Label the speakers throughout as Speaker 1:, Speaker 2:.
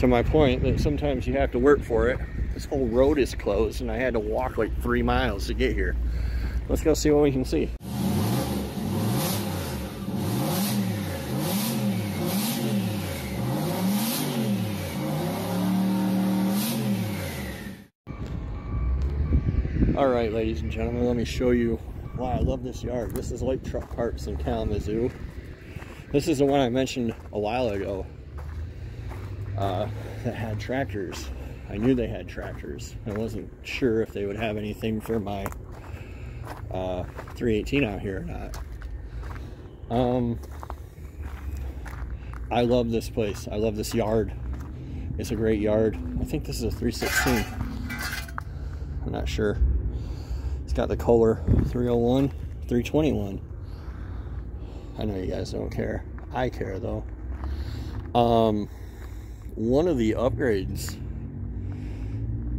Speaker 1: to my point that sometimes you have to work for it. This whole road is closed and I had to walk like 3 miles to get here. Let's go see what we can see. Alright, ladies and gentlemen, let me show you why I love this yard. This is like Truck Parts in Kalamazoo. This is the one I mentioned a while ago that had tractors. I knew they had tractors. I wasn't sure if they would have anything for my 318 out here or not. I love this place. I love this yard. It's a great yard. I think this is a 316. I'm not sure. It's got the Kohler 301, 321. I know you guys don't care. I care though. One of the upgrades,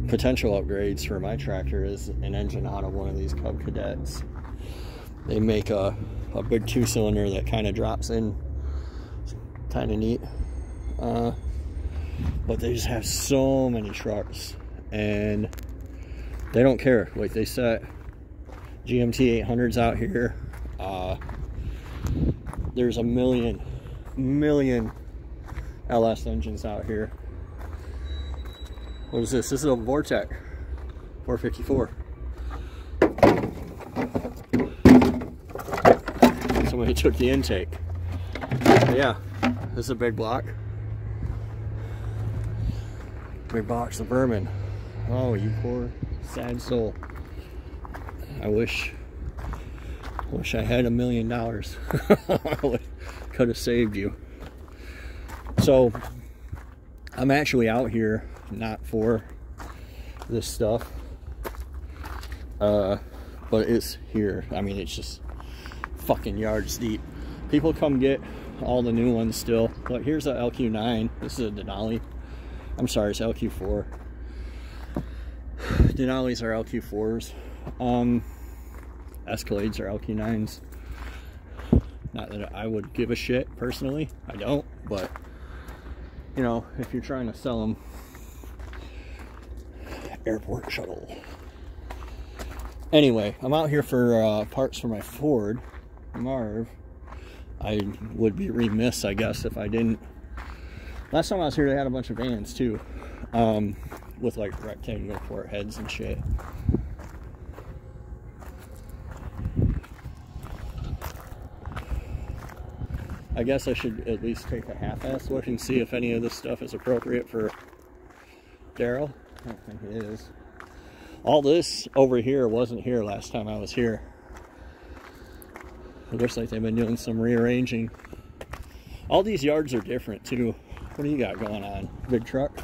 Speaker 1: potential upgrades for my tractor, is an engine out of one of these Cub Cadets. They make a big 2-cylinder that kind of drops in. It's kind of neat. But they just have so many trucks and they don't care. Like, they set GMT 800s out here. There's a million LS engines out here. What is this? This is a Vortec 454. Somebody took the intake. But yeah, this is a big block. Big box of vermin. Oh, you poor sad soul. I wish I had $1 million. I could have saved you. So I'm actually out here not for this stuff, but it's here. I mean, it's just fucking yards deep. People come get all the new ones still. But here's a LQ9. This is a Denali. I'm sorry, it's LQ4. Denali's are LQ4s. Escalades are LQ9s. Not that I would give a shit personally. I don't, but you know, if you're trying to sell them, airport shuttle. Anyway, I'm out here for parts for my Ford Marv. I would be remiss, I guess, if I didn't. Last time I was here, they had a bunch of vans too, with like rectangle port heads and shit. I guess I should at least take a half-ass look and see if any of this stuff is appropriate for Daryl. I don't think it is. All this over here wasn't here last time I was here. It looks like they've been doing some rearranging. All these yards are different too. What do you got going on? Big truck?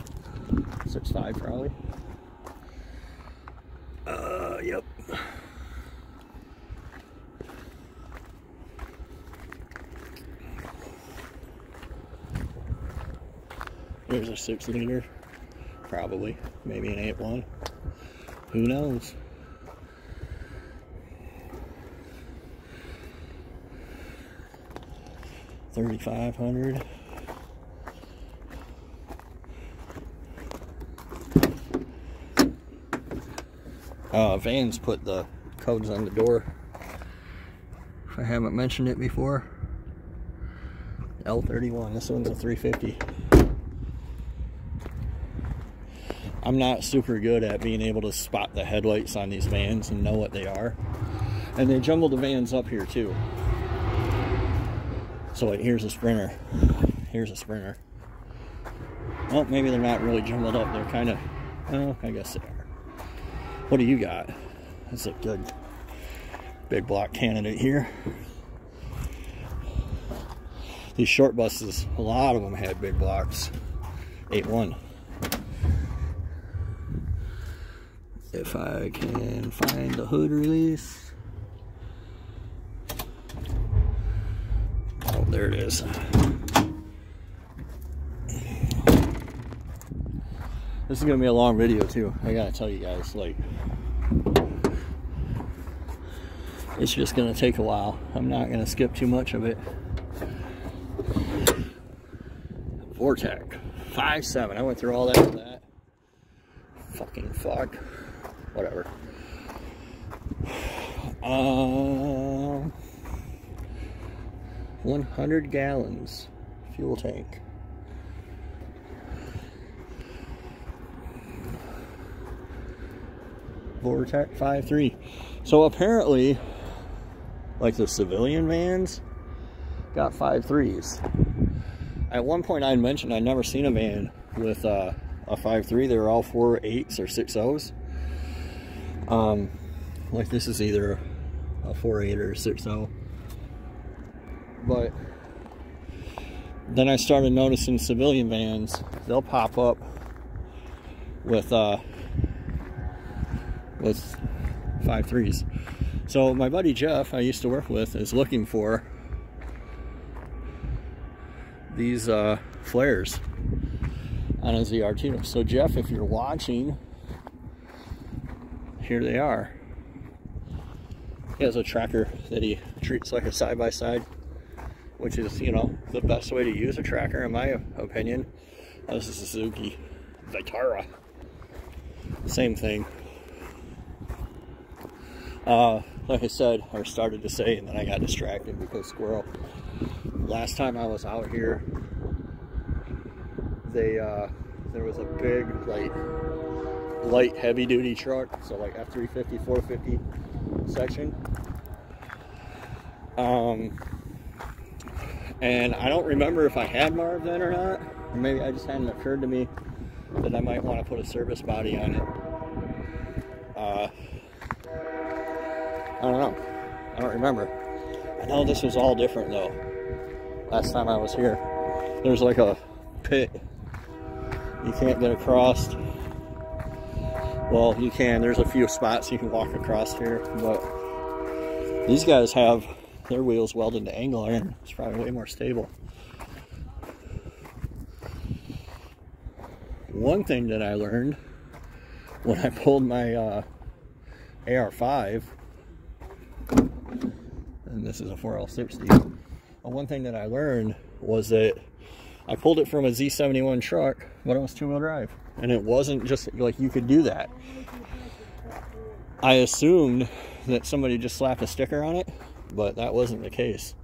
Speaker 1: 6.5 probably. Yep. There's a 6-liter, probably, maybe an 8.1. Who knows? $3,500. Vans put the codes on the door. If I haven't mentioned it before, L31. This one's a 350. I'm not super good at being able to spot the headlights on these vans and know what they are. And they jumbled the vans up here too. So like, here's a Sprinter. Here's a Sprinter. Well, maybe they're not really jumbled up. They're kind of, well, I guess they are. What do you got? That's a good big block candidate here. These short buses, a lot of them had big blocks. 8.1. If I can find the hood release. Oh, there it is. This is gonna be a long video too. I gotta tell you guys, like, it's just gonna take a while. I'm not gonna skip too much of it. Vortec 5.7. I went through all that for that. Fucking fuck. Whatever. 100 gallons fuel tank. Vortex 5.3. So apparently, like the civilian vans got 5.3s. At one point I mentioned I'd never seen a van with a 5.3. They were all 4.8s or 6.0s. Like this is either a 4.8 or a 6.0. But then I started noticing civilian vans, they'll pop up with 5.3s. So my buddy Jeff, I used to work with, is looking for these flares on a ZR2. So Jeff, if you're watching, here they are. He has a tracker that he treats like a side-by-side, which is, you know, the best way to use a tracker in my opinion. This is a Suzuki Vitara. Same thing. Like I said, or started to say, and then I got distracted because squirrel. Last time I was out here, there was a big, like, light heavy-duty truck, so like F350, 450 section. And I don't remember if I had Marv then or not. Or maybe it just hadn't occurred to me that I might want to put a service body on it. I don't know. I don't remember. I know this was all different though. Last time I was here, there's like a pit. You can't get across. Well, you can. There's a few spots you can walk across here, but these guys have their wheels welded to angle iron. It's probably way more stable. One thing that I learned when I pulled my AR5, and this is a 4L60, one thing that I learned was that I pulled it from a Z71 truck, but it was two-wheel drive. And it wasn't just like you could do that. I assumed that somebody just slapped a sticker on it, but that wasn't the case.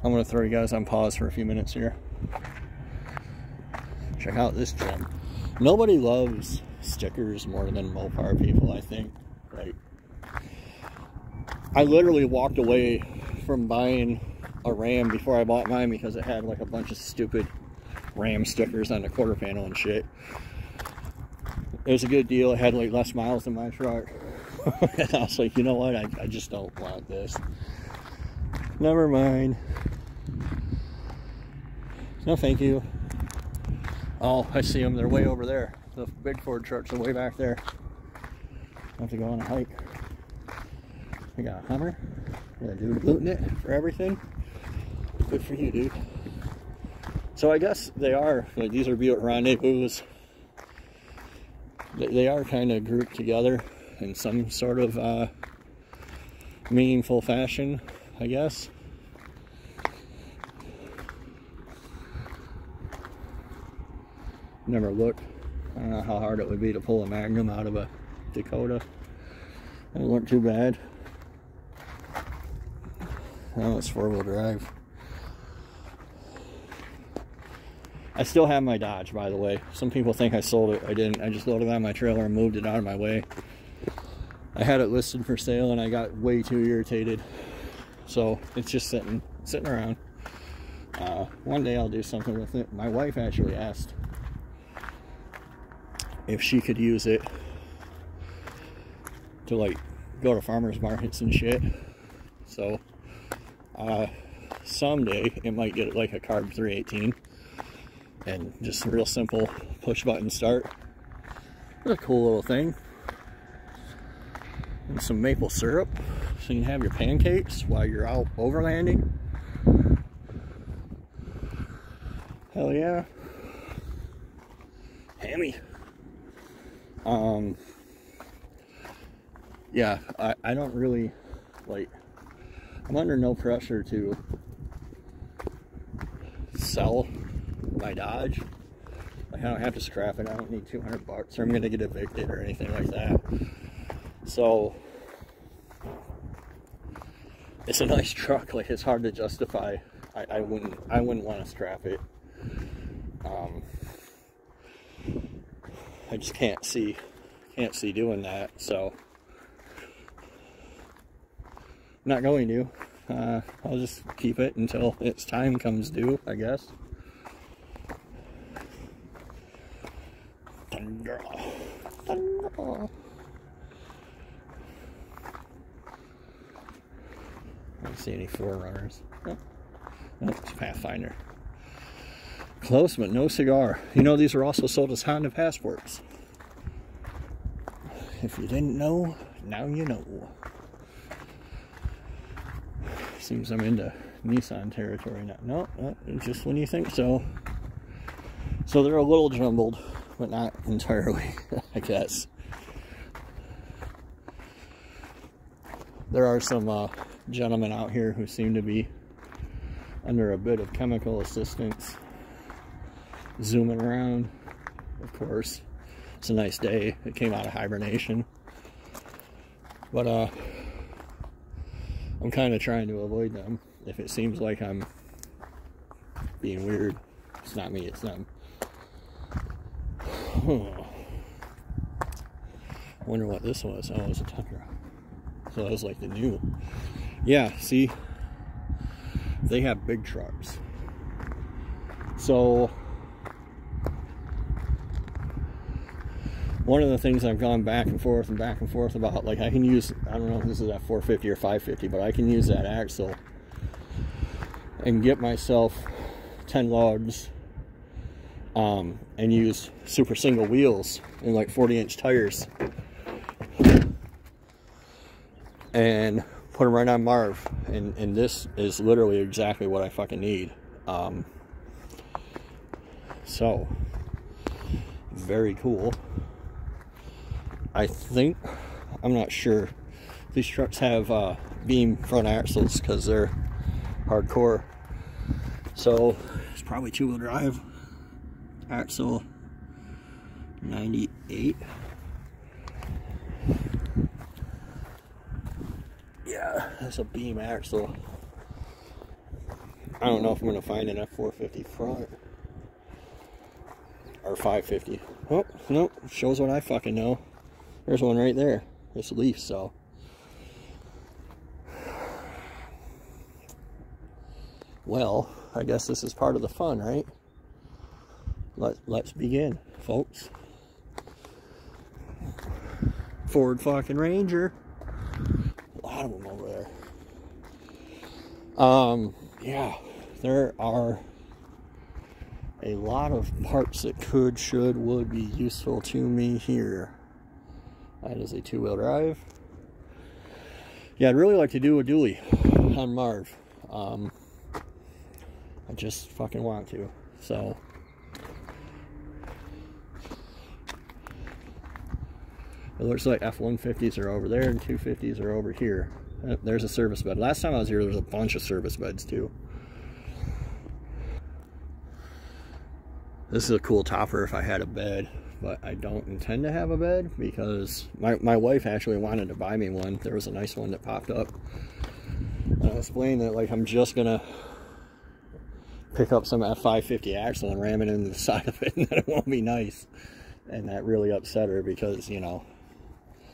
Speaker 1: I'm going to throw you guys on pause for a few minutes here. Check out this gem. Nobody loves stickers more than Mopar people, I think. Right? I literally walked away from buying a Ram before I bought mine because it had like a bunch of stupid Ram stickers on the quarter panel and shit. It was a good deal. It had like less miles than my truck. And I was like, you know what? I just don't want this. Never mind. No, thank you. Oh, I see them. They're way over there. The big Ford trucks are way back there. I have to go on a hike. We got a Hummer. Got a dude booting it for everything. Good for you, dude. So I guess they are, like, these are Buick Rendezvous. They are kind of grouped together in some sort of meaningful fashion, I guess. Never looked. I don't know how hard it would be to pull a Magnum out of a Dakota. It wasn't too bad. Oh, it's four-wheel drive. I still have my Dodge, by the way. Some people think I sold it. I didn't. I just loaded it on my trailer and moved it out of my way. I had it listed for sale and I got way too irritated. So it's just sitting around. One day I'll do something with it. My wife actually asked if she could use it to, like, go to farmers markets and shit. So someday it might get like a carb 318 and just a real simple push button start. It's a cool little thing. And some maple syrup so you can have your pancakes while you're out overlanding. Hell yeah. Hammy. Yeah, I don't really, like, I'm under no pressure to sell my Dodge. Like, I don't have to scrap it. I don't need 200 bucks or I'm going to get evicted or anything like that. So it's a nice truck. Like, it's hard to justify. I wouldn't want to scrap it. I just can't see doing that. So I'm not going to. I'll just keep it until its time comes due, I guess. Thunder. Thunder. I don't see any Forerunners. Oh, it's Pathfinder. Close, but no cigar. You know, these are also sold as Honda Passports. If you didn't know, now you know. Seems I'm into Nissan territory now. No, just when you think so. So they're a little jumbled, but not entirely, I guess. There are some gentlemen out here who seem to be under a bit of chemical assistance, zooming around. Of course, it's a nice day. It came out of hibernation, but I'm kind of trying to avoid them. If it seems like I'm being weird, it's not me, it's them. I wonder what this was. Oh, it was a Tundra. So that was like the new. Yeah, see, they have big trucks. So one of the things I've gone back and forth about, like, I can use, I don't know if this is at 450 or 550, but I can use that axle and get myself 10 logs and use super single wheels and like 40-inch tires and put them right on Marv, and this is literally exactly what I fucking need. So very cool. I think, I'm not sure, these trucks have beam front axles because they're hardcore. So it's probably 2-wheel drive axle, 98. Yeah, that's a beam axle. I don't know if I'm going to find an F450 front or 550. Oh, no, shows what I fucking know. There's one right there. It's Leaf, so. Well, I guess this is part of the fun, right? Let's begin, folks. Ford fucking Ranger. A lot of them over there. Yeah, there are a lot of parts that could, should, would be useful to me here. That is a 2-wheel drive. Yeah, I'd really like to do a dually on Marv. I just fucking want to. So it looks like F-150s are over there and 250s are over here. There's a service bed. Last time I was here, there was a bunch of service beds too. This is a cool topper if I had a bed, but I don't intend to have a bed because my wife actually wanted to buy me one. There was a nice one that popped up. And I explained that, like, I'm just gonna pick up some F550 axle and ram it into the side of it, and that it won't be nice. And that really upset her because, you know,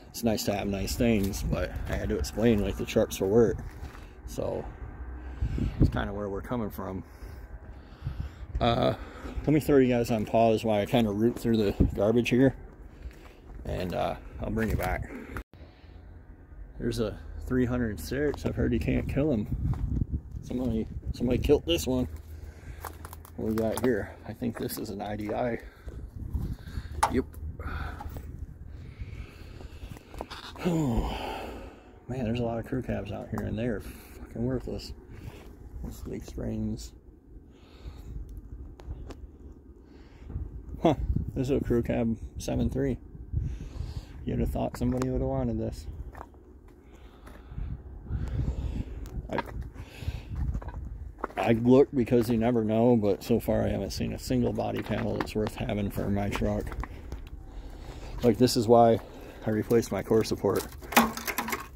Speaker 1: it's nice to have nice things, but I had to explain, like, the truck's for work. So it's kind of where we're coming from. Let me throw you guys on pause while I kind of root through the garbage here, and I'll bring you back. There's a 306. I've heard you can't kill him. Somebody killed this one. What we got here? I think this is an IDI. Yep. Oh man, there's a lot of crew cabs out here, and they're fucking worthless. This leak strains. Huh, this is a crew cab 7.3. You'd have thought somebody would have wanted this. I look because you never know, but so far I haven't seen a single body panel that's worth having for my truck. Like, this is why I replaced my core support.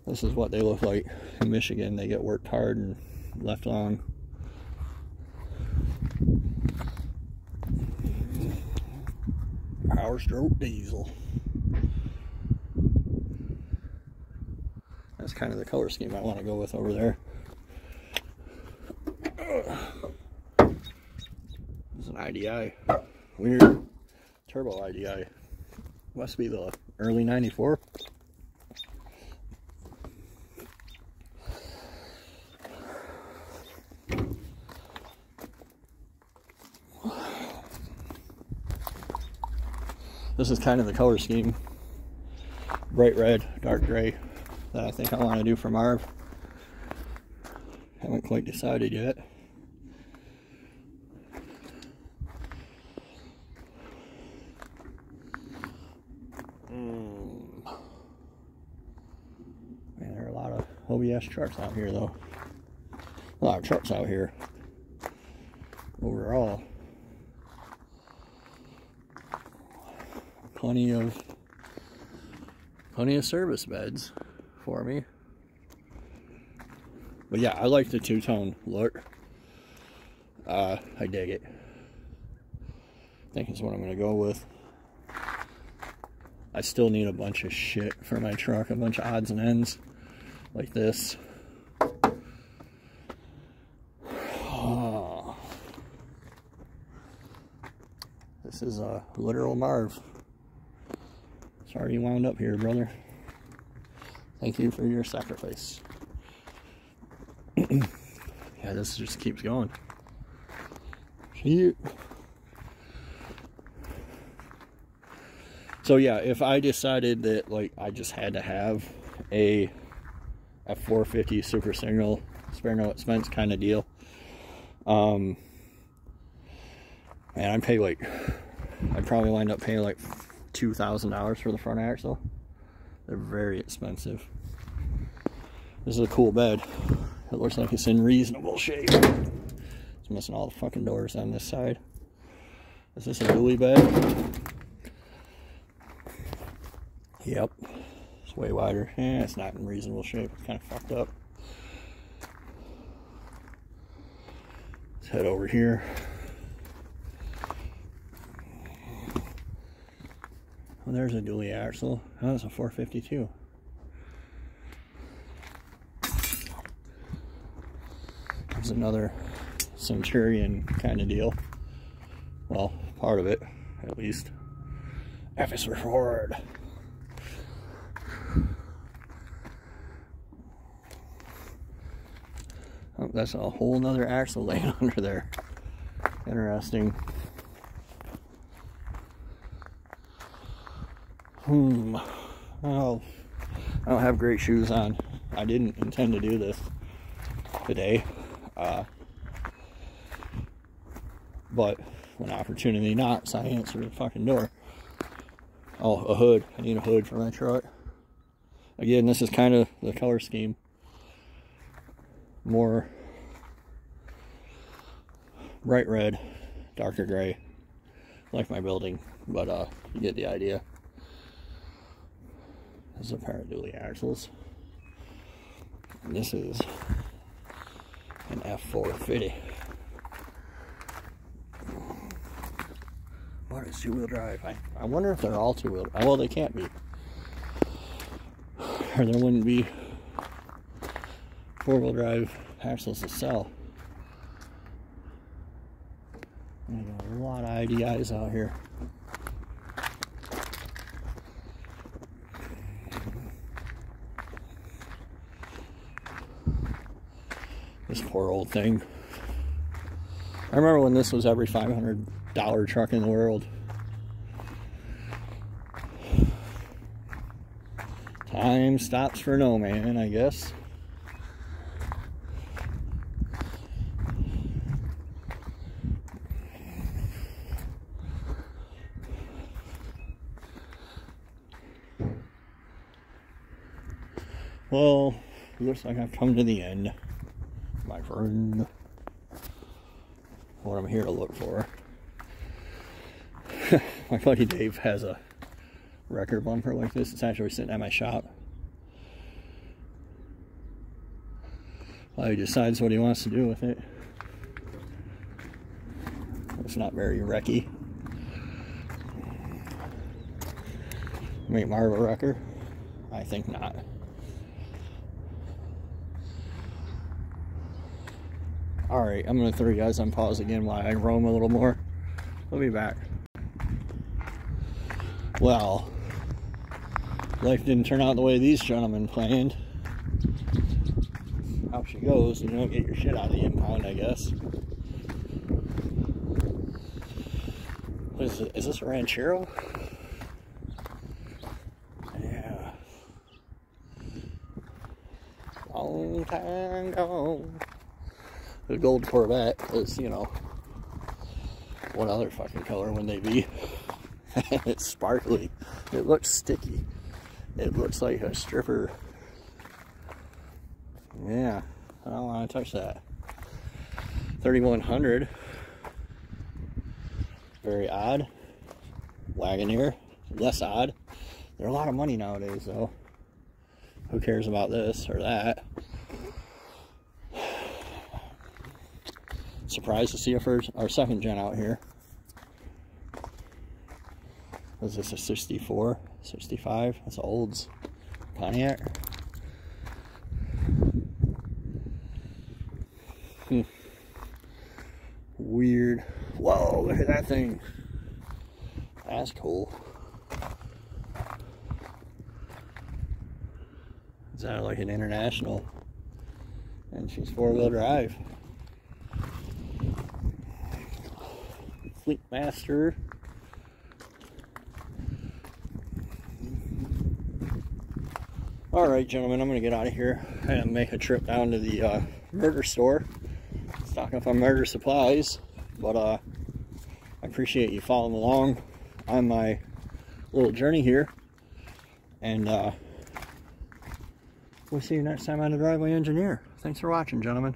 Speaker 1: This is what they look like in Michigan. They get worked hard and left long. Power stroke diesel. That's kind of the color scheme I want to go with over there. This is an IDI. Weird. Turbo IDI. Must be the early 94. This is kind of the color scheme. Bright red, dark gray, that I think I want to do for Marv. Haven't quite decided yet. Man, there are a lot of OBS trucks out here though. A lot of trucks out here. Overall. Plenty of service beds for me. But yeah, I like the two-tone look. I dig it. I think it's what I'm gonna go with. I still need a bunch of shit for my truck, a bunch of odds and ends like this. Oh. This is a literal Marv. Sorry you wound up here, brother. Thank you for your sacrifice. Yeah, this just keeps going. Shoot. So yeah, if I decided that like I just had to have a F450 super single, spare no expense kind of deal, and I'd probably wind up paying like $2,000 for the front axle. They're very expensive. This is a cool bed. It looks like it's in reasonable shape. It's missing all the fucking doors on this side. Is this a dually bed? Yep. It's way wider. Yeah, it's not in reasonable shape. It's kind of fucked up. Let's head over here. Oh, there's a dually axle. Oh, that's a 452. There's another Centurion kind of deal. Well, part of it, at least. F is for forward. Oh, that's a whole nother axle laying under there. Interesting. Well, I don't have great shoes on. I didn't intend to do this today. But when opportunity knocks, I answer the fucking door. Oh, a hood. I need a hood for my truck. Again, this is kind of the color scheme. More bright red, darker gray. Like my building, but you get the idea. This is a pair of dually axles. And this is an F450. What is two-wheel drive? I wonder if they're all two-wheel. Well, they can't be. Or there wouldn't be four-wheel drive axles to sell. There's a lot of IDIs out here. This poor old thing. I remember when this was every $500 truck in the world. Time stops for no man, I guess. Well, looks like I've come to the end, my friend. what I'm here to look for. My buddy Dave has a record bumper like this. It's actually sitting at my shop. Well, he decides what he wants to do with it. It's not very wrecky. Make Marva wrecker? I think not. Alright, I'm going to throw you guys on pause again while I roam a little more. I'll be back. Well, life didn't turn out the way these gentlemen planned. How she goes, you don't get your shit out of the impound, I guess. What is it? Is this a Ranchero? Yeah. Long time gone. The gold Corvette, because, you know, what other fucking color would they be? It's sparkly. It looks sticky. It looks like a stripper. Yeah, I don't want to touch that. 3100. Very odd. Wagoneer. Less odd. They're a lot of money nowadays, though. Who cares about this or that? Surprised to see a first or second gen out here. Was this a 64? 65? That's an Olds Pontiac. Weird. Whoa, look at that thing. That's cool. Is that like an International? And she's 4-wheel drive. Fleet Master. Alright, gentlemen, I'm going to get out of here and make a trip down to the murder store. Stocking up on murder supplies. But I appreciate you following along on my little journey here. And we'll see you next time on The Driveway Engineer. Thanks for watching, gentlemen.